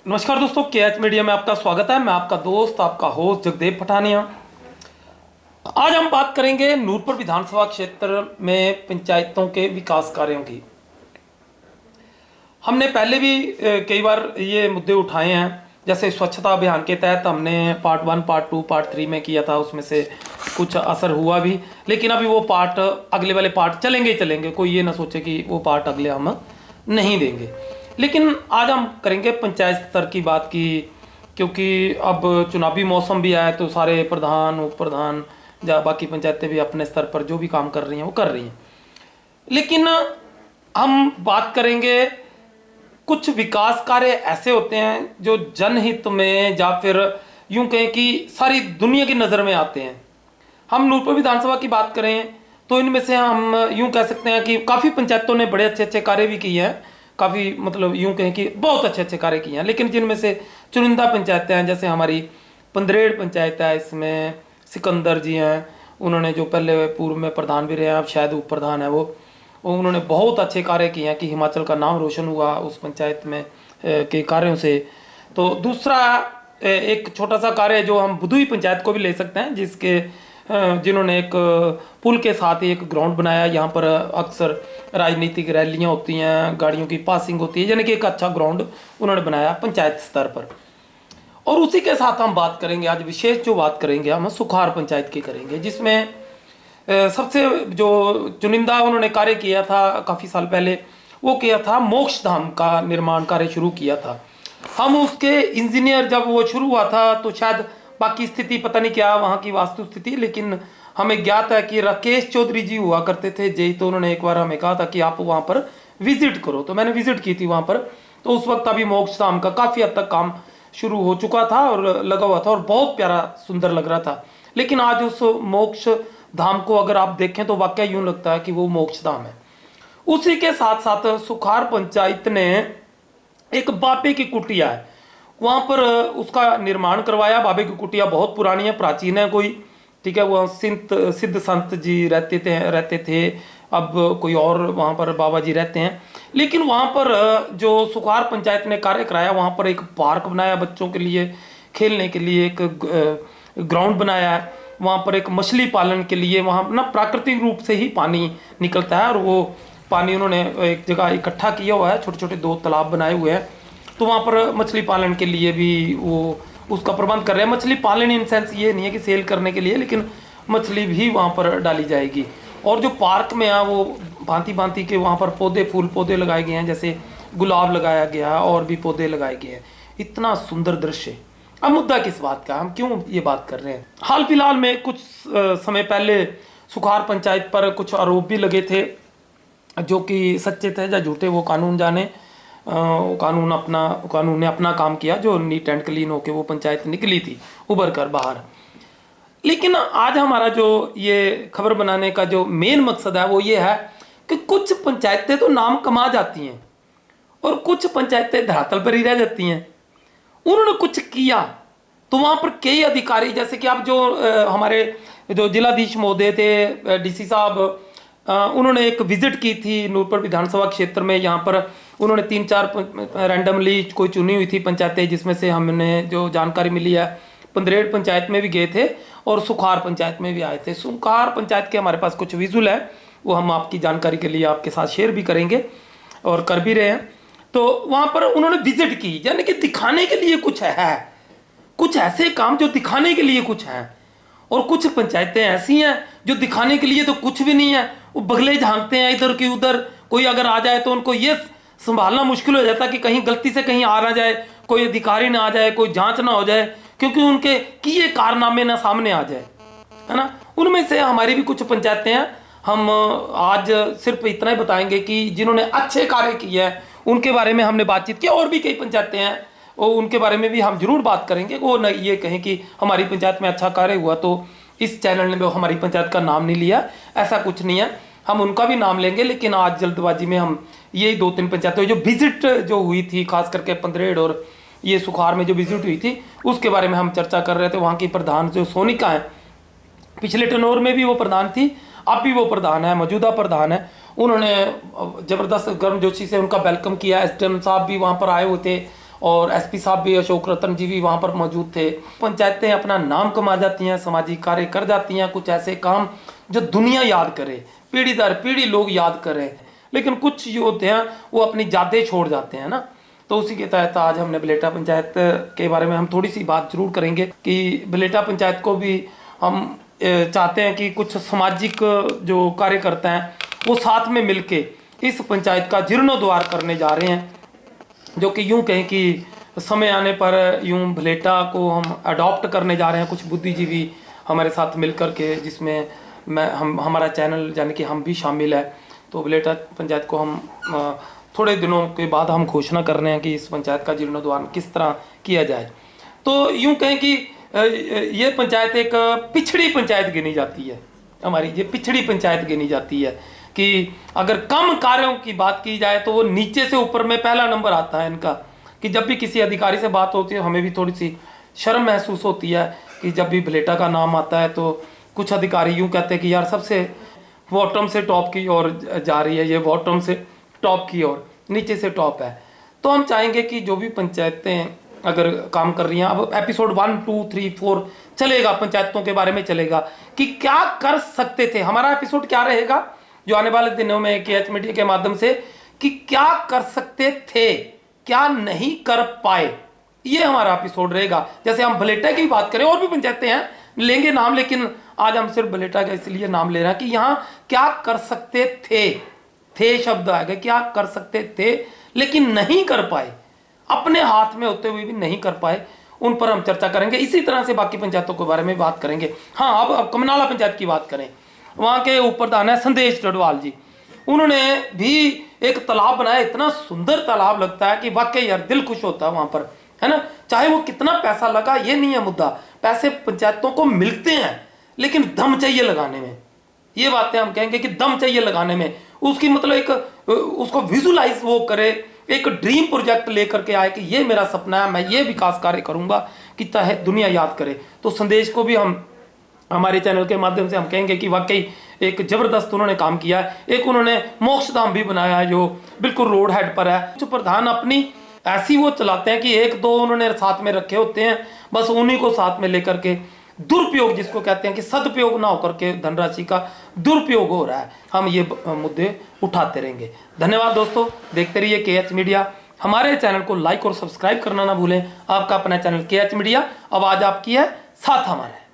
नमस्कार दोस्तों, KH media में आपका स्वागत है। मैं आपका दोस्त, आपका होस्ट जगदेव पठानिया। आज हम बात करेंगे नूरपुर विधानसभा क्षेत्र में पंचायतों के विकास कार्यों की। हमने पहले भी कई बार ये मुद्दे उठाए हैं। जैसे स्वच्छता अभियान के तहत हमने पार्ट 1, पार्ट 2, पार्ट 3 में किया था, उसमें से कुछ असर हुआ भी, लेकिन अभी वो पार्ट, अगले वाले पार्ट चलेंगे ही चलेंगे। कोई ये ना सोचे कि वो पार्ट अगले हम नहीं देंगे। लेकिन आज हम करेंगे पंचायत स्तर की बात की, क्योंकि अब चुनावी मौसम भी आया तो सारे प्रधान, उप प्रधान या बाकी पंचायतें भी अपने स्तर पर जो भी काम कर रही हैं वो कर रही हैं। लेकिन हम बात करेंगे, कुछ विकास कार्य ऐसे होते हैं जो जनहित में या फिर यूं कहें कि सारी दुनिया की नज़र में आते हैं। हम नूरपुर विधानसभा की बात करें तो इनमें से हम यूं कह सकते हैं कि काफ़ी पंचायतों ने बड़े अच्छे अच्छे कार्य भी किए हैं। काफ़ी मतलब यूं कहें कि बहुत अच्छे अच्छे कार्य किए हैं। लेकिन जिनमें से चुनिंदा पंचायतें हैं, जैसे हमारी पंदरेड़ पंचायत है, इसमें सिकंदर जी हैं, उन्होंने जो पहले पूर्व में प्रधान भी रहे हैं, अब शायद उप प्रधान है वो उन्होंने बहुत अच्छे कार्य किए हैं कि हिमाचल का नाम रोशन हुआ उस पंचायत में के कार्यों से। तो दूसरा एक छोटा सा कार्य जो हम बुदुई पंचायत को भी ले सकते हैं, जिन्होंने एक पुल के साथ ही एक ग्राउंड बनाया। यहाँ पर अक्सर राजनीतिक रैलियाँ होती हैं, गाड़ियों की पासिंग होती है, यानी कि एक अच्छा ग्राउंड उन्होंने बनाया पंचायत स्तर पर। और उसी के साथ हम बात करेंगे, आज विशेष जो बात करेंगे हम सुखार पंचायत की करेंगे, जिसमें सबसे जो चुनिंदा उन्होंने कार्य किया था काफ़ी साल पहले, वो किया था मोक्ष धाम का निर्माण कार्य शुरू किया था। हम उसके इंजीनियर, जब वो शुरू हुआ था तो शायद बाकी स्थिति पता नहीं क्या वहाँ की वास्तु स्थिति, लेकिन हमें ज्ञात है कि राकेश चौधरी जी हुआ करते थे जेई, तो उन्होंने एक बार हमें कहा था कि आप वहाँ पर विजिट करो। तो मैंने विजिट की थी वहाँ पर। तो उस वक्त अभी मोक्ष धाम का काफ़ी हद तक काम शुरू हो चुका था और लगा हुआ था और बहुत प्यारा सुंदर लग रहा था। लेकिन आज उस मोक्ष धाम को अगर आप देखें तो वाकई यूं लगता है कि वो मोक्ष धाम है। उसी के साथ साथ सुखार पंचायत ने एक बाबे की कुटिया है, वहां पर उसका निर्माण करवाया। बाबे की कुटिया बहुत पुरानी है, प्राचीन है कोई, ठीक है। वह सिद्ध संत जी रहते थे। अब कोई और वहाँ पर बाबा जी रहते हैं। लेकिन वहाँ पर जो सुखार पंचायत ने कार्य कराया, वहाँ पर एक पार्क बनाया बच्चों के लिए खेलने के लिए, एक ग्राउंड बनाया है। वहाँ पर एक मछली पालन के लिए, वहाँ ना प्राकृतिक रूप से ही पानी निकलता है और वो पानी उन्होंने एक जगह इकट्ठा किया हुआ है, छोटे छोटे 2 तालाब बनाए हुए हैं। तो वहाँ पर मछली पालन के लिए भी वो उसका प्रबंध कर रहे हैं। मछली पालन इन सेंस ये नहीं है कि सेल करने के लिए, लेकिन मछली भी वहाँ पर डाली जाएगी। और जो पार्क में है वो भांति भांति के वहाँ पर पौधे, फूल पौधे लगाए गए हैं, जैसे गुलाब लगाया गया है और भी पौधे लगाए गए हैं। इतना सुंदर दृश्य। अब मुद्दा किस बात का, हम क्यों ये बात कर रहे हैं? हाल फिलहाल में कुछ समय पहले सुखार पंचायत पर कुछ आरोप भी लगे थे, जो कि सच्चे थे या झूठे वो कानून जाने। कानून ने अपना काम किया, जो नीट एंड क्लीन होके वो पंचायत निकली थी उभर कर बाहर। लेकिन आज हमारा जो ये खबर बनाने का जो मेन मकसद है वो ये है कि कुछ पंचायतें तो नाम कमा जाती हैं और कुछ पंचायतें धरातल पर ही रह जाती हैं। उन्होंने कुछ किया तो वहाँ पर कई अधिकारी, जैसे कि आप जो हमारे जो जिलाधीश महोदय थे, डीसी साहब, उन्होंने एक विजिट की थी नूरपुर विधानसभा क्षेत्र में। यहाँ पर उन्होंने 3-4 रैंडमली कोई चुनी हुई थी पंचायतें, जिसमें से हमने जो जानकारी मिली है, पंदरेड़ पंचायत में भी गए थे और सुखार पंचायत में भी आए थे। सुखार पंचायत के हमारे पास कुछ विजुअल है, वो हम आपकी जानकारी के लिए आपके साथ शेयर भी करेंगे और कर भी रहे हैं। तो वहाँ पर उन्होंने विजिट की, यानी कि दिखाने के लिए कुछ है, कुछ ऐसे काम जो दिखाने के लिए कुछ हैं। और कुछ पंचायतें ऐसी हैं जो दिखाने के लिए तो कुछ भी नहीं है, वो बगले झांकते हैं इधर की उधर। कोई अगर आ जाए तो उनको ये संभालना मुश्किल हो जाता है कि कहीं गलती से कहीं आ ना जाए, कोई अधिकारी ना आ जाए, कोई जांच ना हो जाए, क्योंकि उनके किए कारनामे ना सामने आ जाए, है ना। उनमें से हमारी भी कुछ पंचायतें हैं। हम आज सिर्फ इतना ही बताएंगे कि जिन्होंने अच्छे कार्य किए हैं उनके बारे में हमने बातचीत की। और भी कई पंचायतें हैं, वो उनके बारे में भी हम जरूर बात करेंगे। वो न ये कहें कि हमारी पंचायत में अच्छा कार्य हुआ तो इस चैनल ने हमारी पंचायत का नाम नहीं लिया, ऐसा कुछ नहीं है। हम उनका भी नाम लेंगे, लेकिन आज जल्दबाजी में हम यही 2-3 पंचायतें जो विजिट जो हुई थी, खास करके पंदरेड़ और ये सुखार में जो विजिट हुई थी, उसके बारे में हम चर्चा कर रहे थे। वहाँ की प्रधान जो सोनिका है, पिछले टर्नओवर में भी वो प्रधान थी, अब भी वो प्रधान है, मौजूदा प्रधान है। उन्होंने ज़बरदस्त गर्मजोशी से उनका वेलकम किया। एसडीएम साहब भी वहाँ पर आए हुए थे और एसपी साहब भी, अशोक रतन जी भी वहाँ पर मौजूद थे। पंचायतें अपना नाम कमा जाती हैं, सामाजिक कार्य कर जाती हैं, कुछ ऐसे काम जो दुनिया याद करे, पीढ़ी दर पीढ़ी लोग याद करें। लेकिन कुछ जो होते हैं वो अपनी यादें छोड़ जाते हैं ना। तो उसी के तहत आज हमने बलेटा पंचायत के बारे में हम थोड़ी सी बात जरूर करेंगे कि बलेटा पंचायत को भी हम चाहते हैं कि कुछ सामाजिक जो कार्यकर्ता हैं वो साथ में मिलके इस पंचायत का जीर्णोद्धार करने जा रहे हैं, जो कि यूं कहें कि समय आने पर यूं बलेटा को हम अडॉप्ट करने जा रहे हैं, कुछ बुद्धिजीवी हमारे साथ मिलकर के, जिसमें हम हमारा चैनल यानी कि हम भी शामिल है। तो बलेटा पंचायत को हम थोड़े दिनों के बाद हम घोषणा कर रहे हैं कि इस पंचायत का जीर्णोद्धार किस तरह किया जाए। तो यूं कहें कि ये पंचायत एक पिछड़ी पंचायत गिनी जाती है, हमारी ये पिछड़ी पंचायत गिनी जाती है कि अगर कम कार्यों की बात की जाए तो वो नीचे से ऊपर में पहला नंबर आता है इनका। कि जब भी किसी अधिकारी से बात होती है हमें भी थोड़ी सी शर्म महसूस होती है कि जब भी बलेटा का नाम आता है तो कुछ अधिकारी यूं कहते हैं कि यार सबसे बॉटम से टॉप की ओर जा रही है, ये बॉटम से टॉप की ओर, नीचे से टॉप है। तो हम चाहेंगे कि जो भी पंचायतें अगर काम कर रही हैं, अब एपिसोड 1, 2, 3, 4 चलेगा, पंचायतों के बारे में चलेगा कि क्या कर सकते थे। हमारा एपिसोड क्या रहेगा जो आने वाले दिनों में KH मीडिया के माध्यम से, कि क्या कर सकते थे, क्या नहीं कर पाए, ये हमारा एपिसोड रहेगा। जैसे हम बलेटा की बात करें, और भी पंचायतें हैं, लेंगे नाम, लेकिन आज हम सिर्फ बलेटा का इसलिए नाम ले रहे हैं कि यहाँ क्या कर सकते थे शब्द आएगा, क्या कर सकते थे लेकिन नहीं कर पाए, अपने हाथ में होते हुए भी नहीं कर पाए, उन पर हम चर्चा करेंगे। इसी तरह से बाकी पंचायतों के बारे में बात करेंगे। हाँ, अब कमनाला पंचायत की बात करें, वहाँ के उपप्रधान है संदेश डडवाल जी, उन्होंने भी एक तालाब बनाया, इतना सुंदर तालाब लगता है कि वाकई यार दिल खुश होता है वहाँ पर, है ना। चाहे वो कितना पैसा लगा ये नहीं है मुद्दा, पैसे पंचायतों को मिलते हैं लेकिन दम चाहिए लगाने में। ये बातें हम कहेंगे कि दम चाहिए लगाने में, उसकी मतलब एक उसको विजुलाइज वो करे, एक ड्रीम प्रोजेक्ट लेकर के आए कि ये मेरा सपना है, मैं ये विकास कार्य करूंगा कि चाहे दुनिया याद करे। तो संदेश को भी हम हमारे चैनल के माध्यम से हम कहेंगे कि वाकई एक जबरदस्त उन्होंने काम किया है। एक उन्होंने मोक्षधाम भी बनाया है जो बिल्कुल रोड हेड पर है। जो प्रधान अपनी ऐसी वो चलाते हैं कि 1-2 उन्होंने साथ में रखे होते हैं, बस उन्हीं को साथ में लेकर के दुरुपयोग, जिसको कहते हैं कि सदुपयोग ना होकर के धनराशि का दुरुपयोग हो रहा है, हम ये मुद्दे उठाते रहेंगे। धन्यवाद दोस्तों, देखते रहिए KH मीडिया। हमारे चैनल को लाइक और सब्सक्राइब करना ना भूलें। आपका अपना चैनल KH मीडिया, आवाज आपकी है, साथ हमारे।